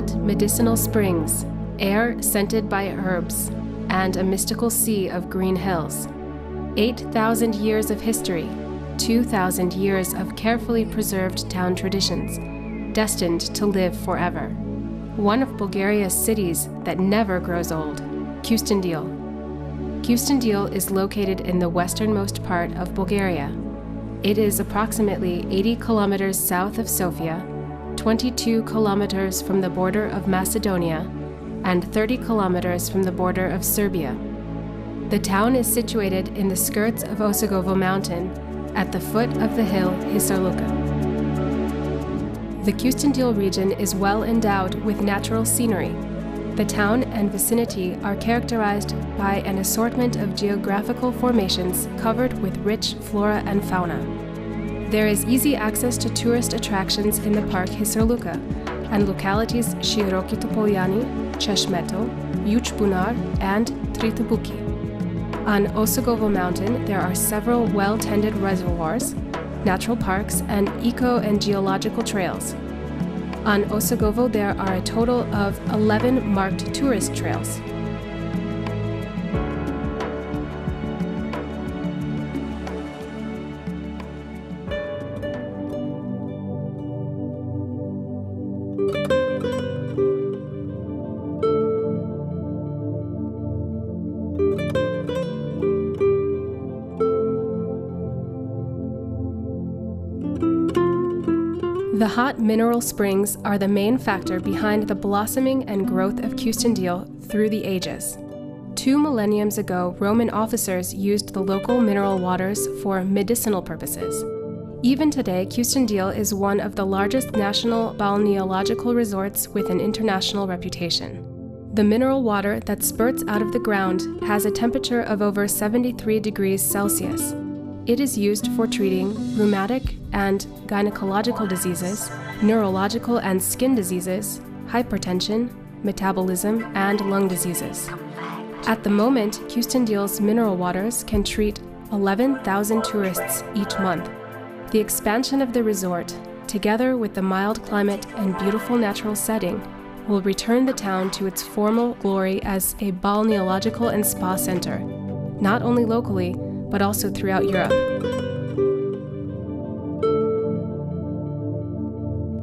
hot medicinal springs, air scented by herbs, and a mystical sea of green hills. 8,000 years of history, 2,000 years of carefully preserved town traditions, destined to live forever. One of Bulgaria's cities that never grows old, Kyustendil. Kyustendil is located in the westernmost part of Bulgaria. It is approximately 80 kilometers south of Sofia, 22 kilometers from the border of Macedonia, and 30 kilometers from the border of Serbia. The town is situated in the skirts of Osogovo Mountain, at the foot of the hill Hisarluka. The Kyustendil region is well endowed with natural scenery. The town and vicinity are characterized by an assortment of geographical formations covered with rich flora and fauna. There is easy access to tourist attractions in the park Hisarluka and localities Shiroki Topolyani, Cheshmeto, Yuchbunar, and Tritubuki. On Osogovo Mountain, there are several well-tended reservoirs, natural parks, and eco and geological trails. On Osogovo, there are a total of 11 marked tourist trails. The hot mineral springs are the main factor behind the blossoming and growth of Kyustendil through the ages. 2 millenniums ago, Roman officers used the local mineral waters for medicinal purposes. Even today, Kyustendil is one of the largest national balneological resorts with an international reputation. The mineral water that spurts out of the ground has a temperature of over 73 degrees Celsius. It is used for treating rheumatic and gynecological diseases, neurological and skin diseases, hypertension, metabolism, and lung diseases. At the moment, Kyustendil's mineral waters can treat 11,000 tourists each month. The expansion of the resort, together with the mild climate and beautiful natural setting, will return the town to its former glory as a balneological and spa center, not only locally, but also throughout Europe.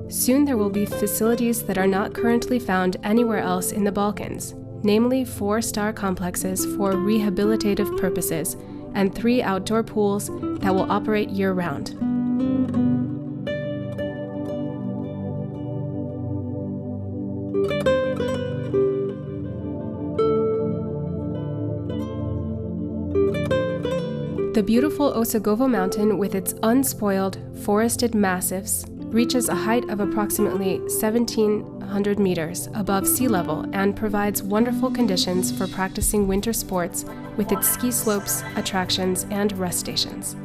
Soon there will be facilities that are not currently found anywhere else in the Balkans, namely 4-star complexes for rehabilitative purposes and 3 outdoor pools that will operate year-round. The beautiful Osogovo Mountain, with its unspoiled, forested massifs, reaches a height of approximately 1,700 meters above sea level and provides wonderful conditions for practicing winter sports with its ski slopes, attractions, and rest stations.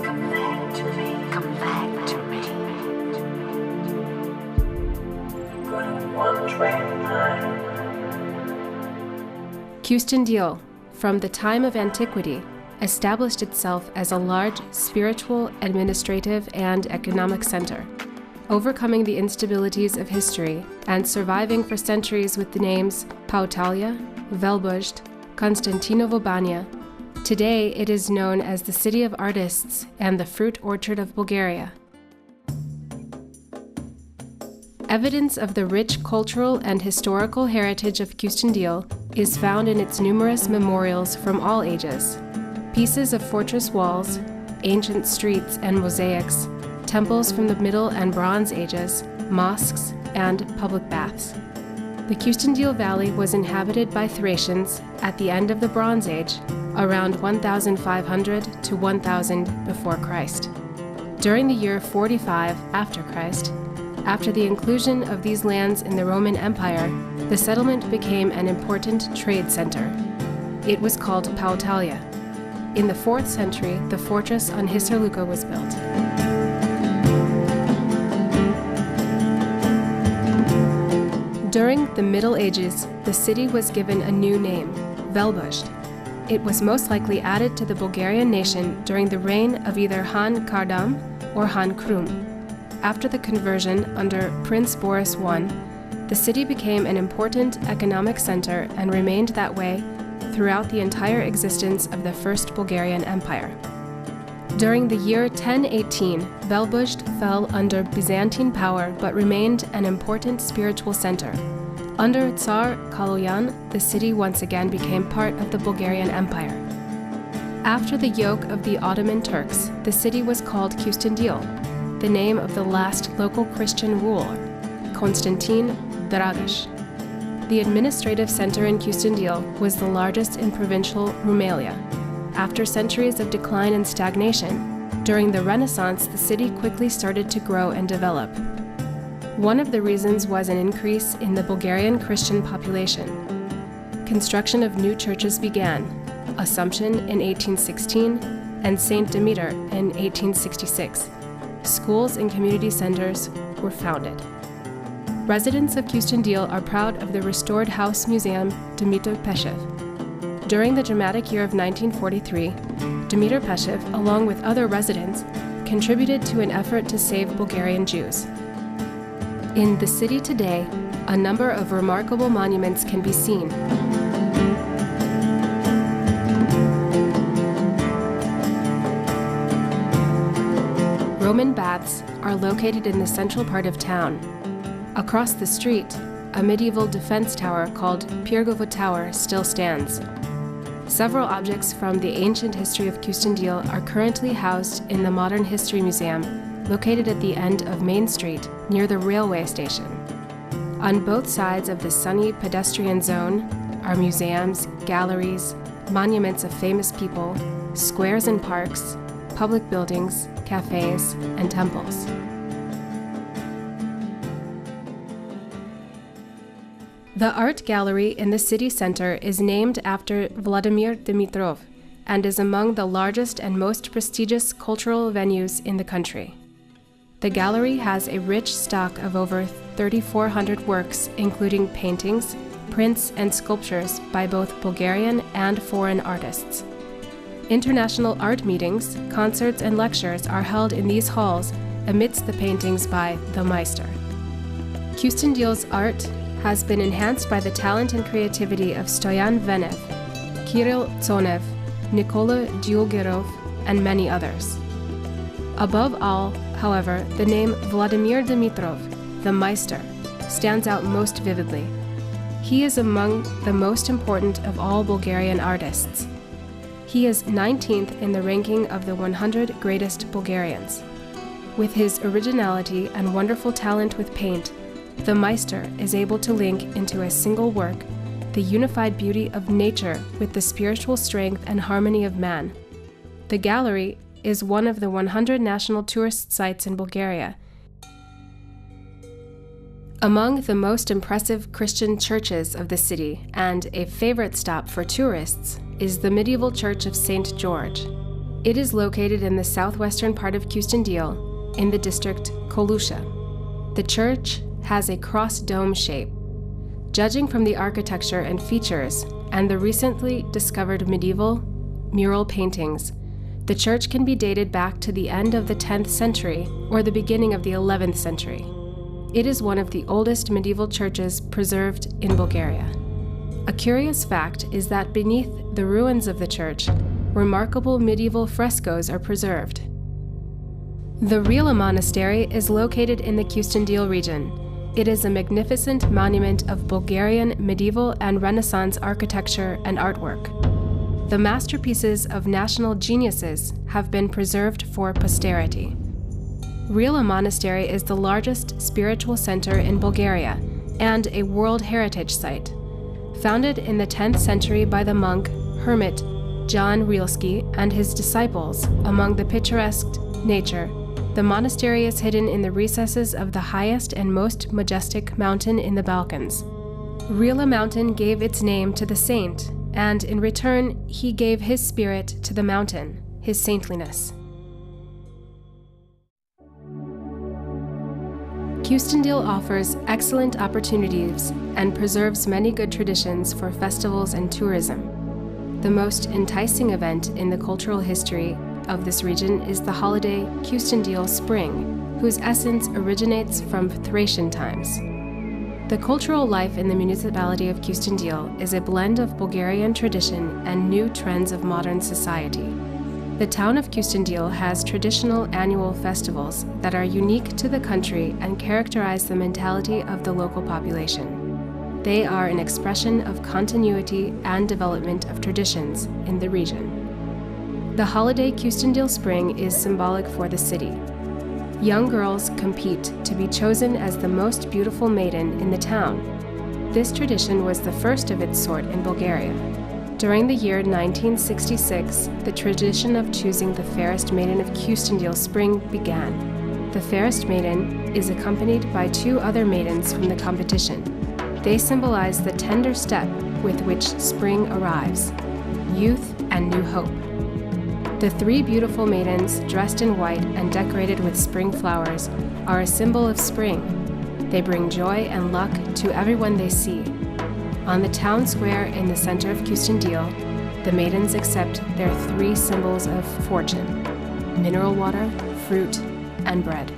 Come back to me, come back to me. One train line. Kyustendil, from the time of antiquity, established itself as a large spiritual, administrative, and economic center, overcoming the instabilities of history and surviving for centuries with the names Pautalia, Velbuzd, Konstantinovo Banja. Today, it is known as the City of Artists and the Fruit Orchard of Bulgaria. Evidence of the rich cultural and historical heritage of Kyustendil is found in its numerous memorials from all ages. Pieces of fortress walls, ancient streets and mosaics, temples from the Middle and Bronze Ages, mosques, and public baths. The Kyustendil Valley was inhabited by Thracians at the end of the Bronze Age, around 1,500 to 1,000 before Christ. During the year 45 after Christ, after the inclusion of these lands in the Roman Empire, the settlement became an important trade center. It was called Pautalia. In the 4th century, the fortress on Hisarluka was built. During the Middle Ages, the city was given a new name, Velbuzd. It was most likely added to the Bulgarian nation during the reign of either Han Kardam or Han Krum. after the conversion under Prince Boris I, the city became an important economic center and remained that way throughout the entire existence of the First Bulgarian Empire. During the year 1018, Velbuzd fell under Byzantine power but remained an important spiritual center. Under Tsar Kaloyan, the city once again became part of the Bulgarian Empire. After the yoke of the Ottoman Turks, the city was called Kyustendil, the name of the last local Christian ruler, Constantine Dragash. The administrative center in Kyustendil was the largest in provincial Rumelia. After centuries of decline and stagnation, during the Renaissance, the city quickly started to grow and develop. One of the reasons was an increase in the Bulgarian Christian population. Construction of new churches began, Assumption in 1816 and St. Demeter in 1866. Schools and community centers were founded. Residents of Kyustendil are proud of the restored house museum Dimitar Peshev. During the dramatic year of 1943, Dimitar Peshev, along with other residents, contributed to an effort to save Bulgarian Jews. In the city today, a number of remarkable monuments can be seen. Roman baths are located in the central part of town. Across the street, a medieval defense tower called Pirgovo Tower still stands. Several objects from the ancient history of Kyustendil are currently housed in the Modern History Museum, located at the end of Main Street, near the railway station. On both sides of the sunny pedestrian zone are museums, galleries, monuments of famous people, squares and parks, public buildings, cafes, and temples. The art gallery in the city center is named after Vladimir Dimitrov and is among the largest and most prestigious cultural venues in the country. The gallery has a rich stock of over 3,400 works, including paintings, prints, and sculptures by both Bulgarian and foreign artists. International art meetings, concerts, and lectures are held in these halls amidst the paintings by the Meister. Kyustendil's art has been enhanced by the talent and creativity of Stoyan Venev, Kirill Tsonev, Nikola Dyulgerov, and many others. Above all, however, the name Vladimir Dimitrov, the Meister, stands out most vividly. He is among the most important of all Bulgarian artists. He is 19th in the ranking of the 100 greatest Bulgarians. With his originality and wonderful talent with paint, the Meister is able to link into a single work the unified beauty of nature with the spiritual strength and harmony of man. The gallery is one of the 100 national tourist sites in Bulgaria. Among the most impressive Christian churches of the city and a favorite stop for tourists is the medieval church of St. George. It is located in the southwestern part of Kyustendil in the district Kolusha. The church has a cross-dome shape. Judging from the architecture and features and the recently discovered medieval mural paintings, the church can be dated back to the end of the 10th century or the beginning of the 11th century. It is one of the oldest medieval churches preserved in Bulgaria. A curious fact is that beneath the ruins of the church, remarkable medieval frescoes are preserved. The Rila Monastery is located in the Kyustendil region. It is a magnificent monument of Bulgarian medieval and Renaissance architecture and artwork. The masterpieces of national geniuses have been preserved for posterity. Rila Monastery is the largest spiritual center in Bulgaria and a World Heritage Site. Founded in the 10th century by the monk, hermit John Rilski and his disciples among the picturesque nature, the monastery is hidden in the recesses of the highest and most majestic mountain in the Balkans. Rila Mountain gave its name to the saint, and in return, he gave his spirit to the mountain, his saintliness. Kyustendil offers excellent opportunities and preserves many good traditions for festivals and tourism. The most enticing event in the cultural history of this region is the holiday Kyustendil Spring, whose essence originates from Thracian times. The cultural life in the municipality of Kyustendil is a blend of Bulgarian tradition and new trends of modern society. The town of Kyustendil has traditional annual festivals that are unique to the country and characterize the mentality of the local population. They are an expression of continuity and development of traditions in the region. The holiday Kyustendil Spring is symbolic for the city. Young girls compete to be chosen as the most beautiful maiden in the town. This tradition was the first of its sort in Bulgaria. During the year 1966, the tradition of choosing the fairest maiden of Kyustendil Spring began. The fairest maiden is accompanied by two other maidens from the competition. They symbolize the tender step with which spring arrives, youth and new hope. The three beautiful maidens, dressed in white and decorated with spring flowers, are a symbol of spring. They bring joy and luck to everyone they see. On the town square in the center of Kyustendil, the maidens accept their three symbols of fortune: mineral water, fruit, and bread.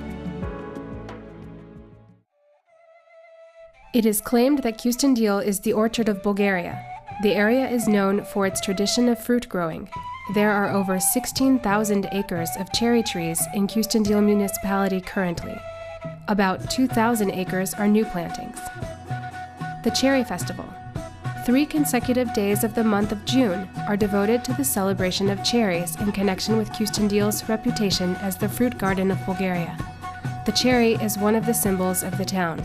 It is claimed that Kyustendil is the orchard of Bulgaria. The area is known for its tradition of fruit growing. There are over 16,000 acres of cherry trees in Kyustendil municipality currently. About 2,000 acres are new plantings. The Cherry Festival. 3 consecutive days of the month of June are devoted to the celebration of cherries in connection with Kyustendil's reputation as the fruit garden of Bulgaria. The cherry is one of the symbols of the town.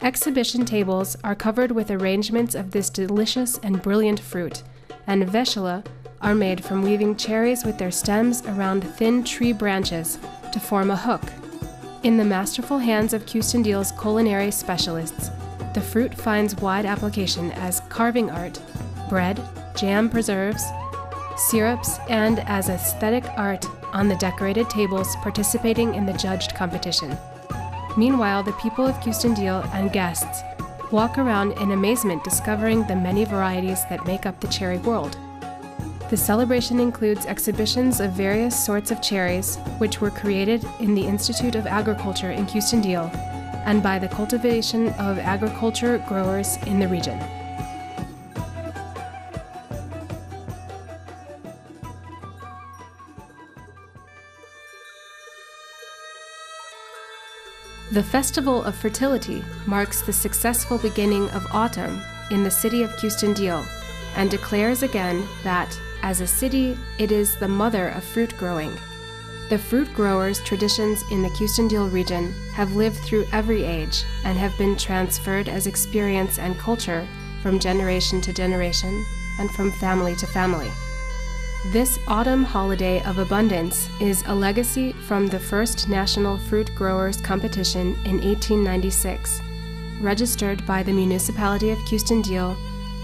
Exhibition tables are covered with arrangements of this delicious and brilliant fruit, and vesela are made from weaving cherries with their stems around thin tree branches to form a hook. In the masterful hands of Kyustendil's culinary specialists, the fruit finds wide application as carving art, bread, jam preserves, syrups, and as aesthetic art on the decorated tables participating in the judged competition. Meanwhile, the people of Kyustendil and guests walk around in amazement discovering the many varieties that make up the cherry world. The celebration includes exhibitions of various sorts of cherries, which were created in the Institute of Agriculture in Kyustendil and by the cultivation of agriculture growers in the region. The Festival of Fertility marks the successful beginning of autumn in the city of Kyustendil and declares again that, as a city, it is the mother of fruit growing. The fruit growers' traditions in the Kyustendil region have lived through every age and have been transferred as experience and culture from generation to generation and from family to family. This autumn holiday of abundance is a legacy from the first National Fruit Growers Competition in 1896, registered by the municipality of Kyustendil,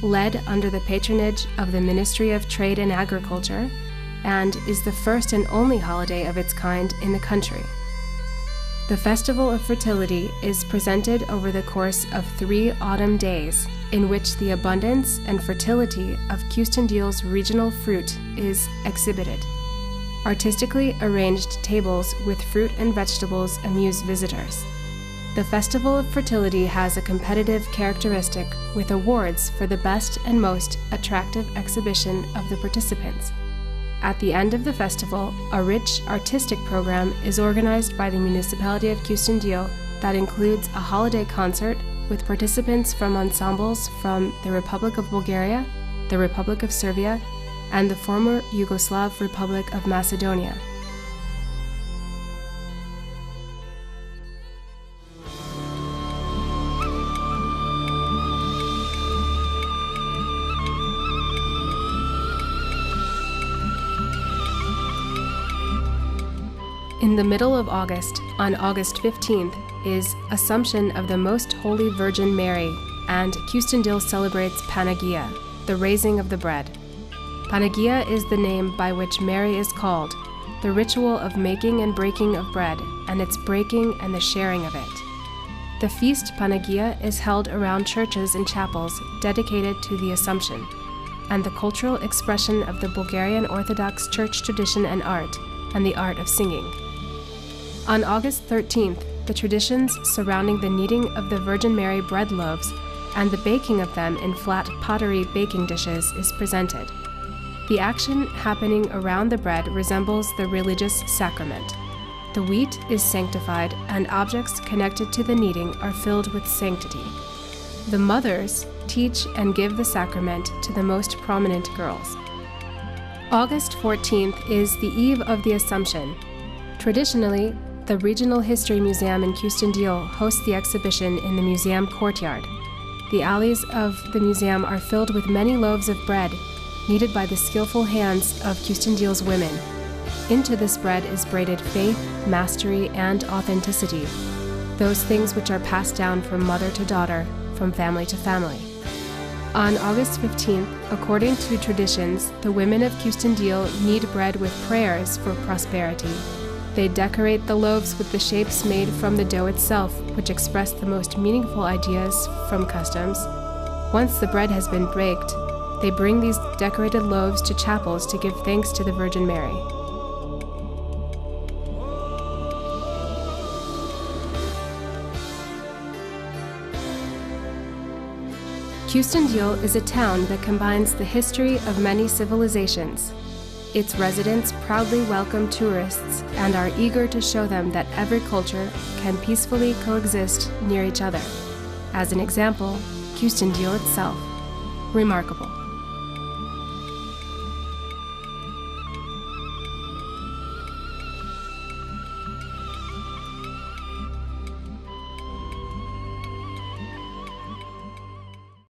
led under the patronage of the Ministry of Trade and Agriculture, and is the first and only holiday of its kind in the country. The Festival of Fertility is presented over the course of 3 autumn days, in which the abundance and fertility of Kyustendil's regional fruit is exhibited. Artistically arranged tables with fruit and vegetables amuse visitors. The Festival of Fertility has a competitive characteristic with awards for the best and most attractive exhibition of the participants. At the end of the festival, a rich artistic program is organized by the municipality of Kyustendil that includes a holiday concert with participants from ensembles from the Republic of Bulgaria, the Republic of Serbia, and the former Yugoslav Republic of Macedonia. In the middle of August, on August 15th, is Assumption of the Most Holy Virgin Mary, and Kyustendil celebrates Panagia, the raising of the bread. Panagia is the name by which Mary is called, the ritual of making and breaking of bread, and its breaking and the sharing of it. The feast Panagia is held around churches and chapels dedicated to the Assumption. and the cultural expression of the Bulgarian Orthodox Church tradition and the art of singing. On August 13th, the traditions surrounding the kneading of the Virgin Mary bread loaves and the baking of them in flat pottery baking dishes is presented. The action happening around the bread resembles the religious sacrament. The wheat is sanctified, and objects connected to the kneading are filled with sanctity. The mothers teach and give the sacrament to the most prominent girls. August 14th is the eve of the Assumption. Traditionally, the Regional History Museum in Kyustendil hosts the exhibition in the museum courtyard. The alleys of the museum are filled with many loaves of bread, kneaded by the skillful hands of Kyustendil's women. Into this bread is braided faith, mastery, and authenticity, those things which are passed down from mother to daughter, from family to family. On August 15th, according to traditions, the women of Kyustendil knead bread with prayers for prosperity. They decorate the loaves with the shapes made from the dough itself, which express the most meaningful ideas from customs. Once the bread has been baked, they bring these decorated loaves to chapels to give thanks to the Virgin Mary. Kyustendil is a town that combines the history of many civilizations. Its residents proudly welcome tourists and are eager to show them that every culture can peacefully coexist near each other. As an example, Kyustendil itself. Remarkable.